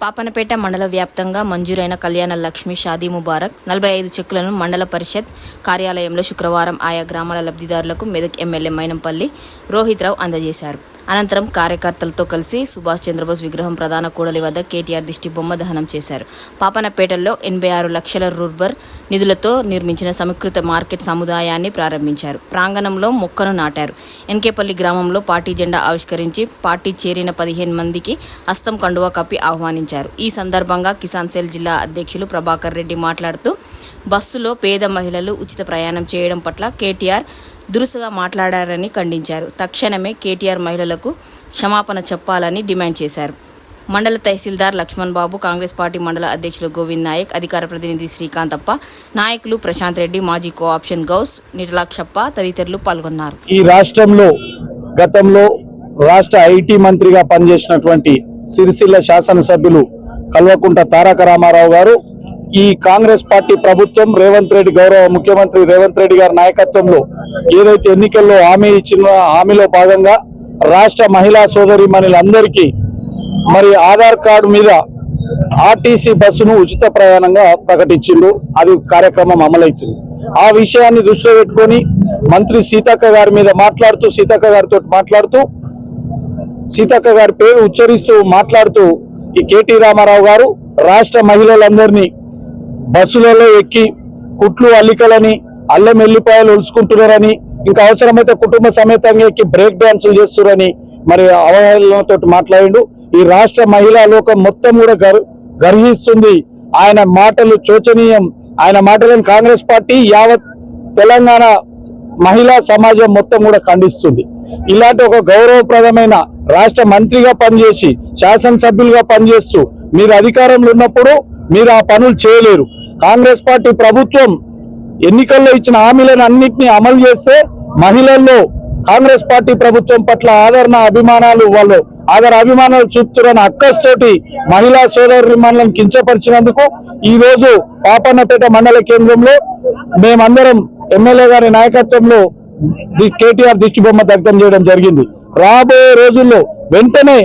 పాపనపేట మండల వ్యాప్తంగా మంజూరైన కళ్యాణ లక్ష్మి షాదీ ముబారక్ 45 చెక్కులను మండల పరిషత్ కార్యాలయంలో శుక్రవారం ఆయా గ్రామాల లబ్ధిదారులకు మెదక్ ఎమ్మెల్యే మైనంపల్లి రోహిత్ రావు అందజేశారు. అనంతరం కార్యకర్తలతో కలిసి సుభాష్ చంద్రబోస్ విగ్రహం ప్రధాన కూడలి వద్ద కేటీఆర్ దిష్టి బొమ్మ దహనం చేశారు. పాపనపేటలో 86 లక్షల రూర్బర్ నిధులతో నిర్మించిన సమీకృత మార్కెట్ సముదాయాన్ని ప్రారంభించారు. ప్రాంగణంలో మొక్కను నాటారు. ఎన్కేపల్లి గ్రామంలో పార్టీ జెండా ఆవిష్కరించి పార్టీ చేరిన 15 మందికి హస్తం కండువా కప్పి ఆహ్వానించారు. ఈ సందర్భంగా కిసాన్ సెల్ జిల్లా అధ్యక్షులు ప్రభాకర్ రెడ్డి మాట్లాడుతూ బస్సులో పేద మహిళలు ఉచిత ప్రయాణం చేయడం పట్ల కేటీఆర్ దురుసుగా మాట్లాడారని ఖండించారు. తక్షణమే కేటీఆర్ మహిళలకు క్షమాపణ చెప్పాలని డిమాండ్ చేశారు. మండల తహసీల్దార్ లక్ష్మణ్ బాబు, కాంగ్రెస్ పార్టీ మండల అధ్యక్షులు గోవింద్ నాయక్, అధికార ప్రతినిధి శ్రీకాంతప్ప, నాయకులు ప్రశాంత్ రెడ్డి, మాజీ కోఆప్షన్ గౌస్ నిటలాక్షప్ప తదితరులు పాల్గొన్నారు. ఈ రాష్ట్రంలో గతంలో రాష్ట్ర ఐటీ మంత్రిగా పనిచేసినటువంటి సిరిసిల్ల శాసనసభ్యులు కల్వకుంట్ల తారక రామారావు గారు ఈ కాంగ్రెస్ పార్టీ ప్రభుత్వం గౌరవ ముఖ్యమంత్రి రేవంత్ రెడ్డి గారి నాయకత్వంలో ఏదైతే ఎన్నికల్లో హామీ ఇచ్చిన హామీలో భాగంగా రాష్ట్ర మహిళా సోదరీమణులందరికీ మరి ఆధార్ కార్డు మీద ఆర్టీసీ బస్సును ఉచిత ప్రయాణంగా ప్రకటించిండు. అది కార్యక్రమం అమలవుతుంది. ఆ విషయాన్ని దృష్టిలో పెట్టుకొని మంత్రి సీతక్క గారి మీద మాట్లాడుతూ సీతక్క గారి పేరు ఉచ్చరిస్తూ మాట్లాడుతూ ఈ కేటీ రామారావు గారు రాష్ట్ర మహిళలందరినీ బస్సులలో ఎక్కి కుట్లు అల్లికలని అల్లం ఎల్లిపాయలు ఒలుచుకుంటున్నారని, ఇంకా అవసరమైతే కుటుంబ సమేతంగా ఎక్కి బ్రేక్ డాన్సులు చేస్తున్నారని మరి అవహేళనతో మాట్లాడిండు. ఈ రాష్ట్ర మహిళా లోకం మొత్తం కూడా గర్హిస్తుంది. ఆయన మాటలు శోచనీయం. ఆయన మాటలను కాంగ్రెస్ పార్టీ యావత్ తెలంగాణ మహిళా సమాజం మొత్తం కూడా ఖండిస్తుంది. ఇలాంటి ఒక గౌరవప్రదమైన రాష్ట్ర మంత్రిగా పనిచేసి శాసనసభ్యులుగా పనిచేస్తూ మీరు అధికారంలో ఉన్నప్పుడు మీరు ఆ పనులు చేయలేరు. కాంగ్రెస్ పార్టీ ప్రభుత్వం ఎన్నికల్లో ఇచ్చిన హామీలను అన్నింటినీ అమలు చేస్తే మహిళల్లో కాంగ్రెస్ పార్టీ ప్రభుత్వం పట్ల అభిమానాలు చూపుతున్న అక్కస్తోటి మహిళా సోదరీమణులను కించపరిచినందుకు ఈ రోజు పాపన్నపేట మండల కేంద్రంలో మేమందరం ఎమ్మెల్యే గారి నాయకత్వంలో కేటీఆర్ దిష్టి బొమ్మ దగ్ధం చేయడం జరిగింది. రాబోయే రోజుల్లో వెంటనే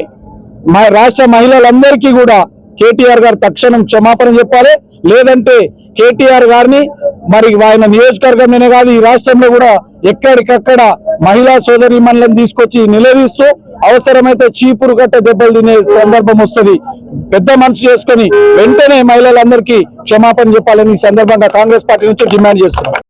రాష్ట్ర మహిళలందరికీ కూడా కేటీఆర్ గారు తక్షణం క్షమాపణ చెప్పాలి. లేదంటే కేటీఆర్ గారిని మరి ఆయన నియోజకవర్గంలోనే కాదు ఈ రాష్ట్రంలో కూడా ఎక్కడికక్కడ మహిళా సోదరీమణులను తీసుకొచ్చి నిలదీస్తూ అవసరమైతే చీపురు గట్ట దెబ్బలు తినే సందర్భం వస్తుంది. పెద్ద మనసు చేసుకొని వెంటనే మహిళలందరికీ క్షమాపణ చెప్పాలని ఈ సందర్భంగా కాంగ్రెస్ పార్టీ నుంచి డిమాండ్ చేస్తున్నాం.